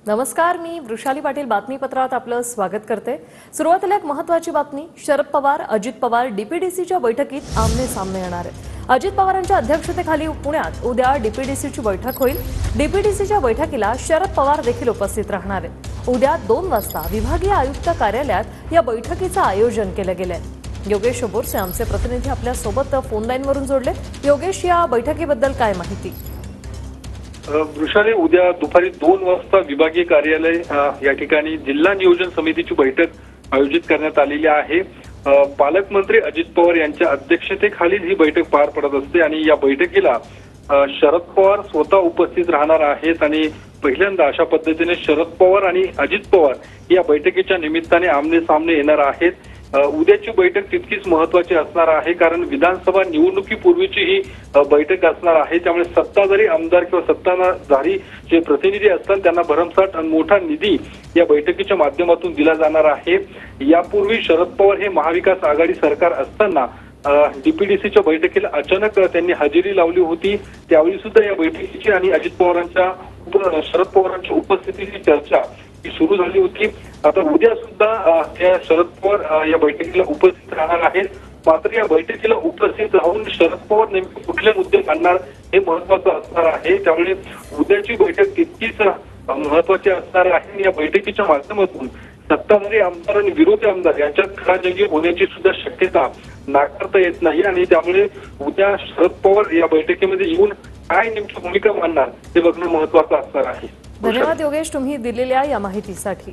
नमस्कार, मी वृषाली पाटील बातमीपत्रात आपलं स्वागत करते। सुरुवातीला एक महत्त्वाची बातमी। शरद पवार, अजित पवार डीपीडीसीच्या बैठकीत आमने सामने येणार आहेत। अजित पवारांच्या अध्यक्षतेखाली पुण्यात उद्या डीपीडीसीची बैठक होईल। डीपीडीसीच्या बैठकीला शरद पवार देखील उपस्थित राहणार आहेत। उद्या 2 वाजता विभागीय आयुक्त कार्यालयात या बैठकीचं आयोजन केलं गेलंय। योगेश बोरसे आमचे प्रतिनिधी आपल्या सोबत फोन लाईनवरून जोडले। योगेश, या बैठकीबद्दल काय माहिती? वृषाली, उद्या दुपारी 2 वाजता विभागीय कार्यालय या ठिकाणी जिल्हा नियोजन समितीची बैठक आयोजित करण्यात आलेली आहे। पालकमंत्री अजित पवार यांच्या अध्यक्षतेखाली ही बैठक पार पडत असते आणि या बैठकीला शरद पवार स्वतः उपस्थित राहणार आहेत आणि पहिल्यांदा अशा पद्धतीने शरद पवार आणि अजित पवार या बैठकीच्या निमित्ताने आमने सामने येणार आहेत। उद्याची बैठक तितकीच महत्त्वाची असणार आहे, कारण विधानसभा निवडणुकीपूर्वीची ही बैठक असणार आहे। त्यामुळे सत्ताधारी आमदार किंवा सत्ताधारी जे प्रतिनिधी असतात त्यांना भरमसाठ मोठा निधी या बैठकीच्या माध्यमातून दिला जाणार आहे। यापूर्वी शरद पवार हे महाविकास आघाडी सरकार असताना डीपीडीसीच्या बैठकीला अचानक त्यांनी हजेरी लावली होती। त्यावेळी सुद्धा या बैठकीची आणि अजित पवारांच्या शरद पवारांच्या उपस्थितीची चर्चा सुरू झाली होती। आता उद्या सुद्धा त्या शरद पवार या बैठकीला उपस्थित राहणार आहेत। मात्र या बैठकीला उपस्थित राहून शरद पवार नेमके कुठले मुद्दे मांडणार हे महत्त्वाचं असणार आहे। त्यामुळे उद्याची बैठक तितकीच महत्त्वाची असणार आहे। या बैठकीच्या माध्यमातून सत्ताधारी आमदार आणि विरोधी आमदार यांच्यात खडाजंगी होण्याची सुद्धा शक्यता नाकारता येत नाही आणि त्यामुळे उद्या शरद पवार या बैठकीमध्ये येऊन काय नेमकी भूमिका मांडणार हे बघणं महत्त्वाचं असणार आहे। धन्यवाद योगेश, तुम्ही दिलेल्या या माहितीसाठी।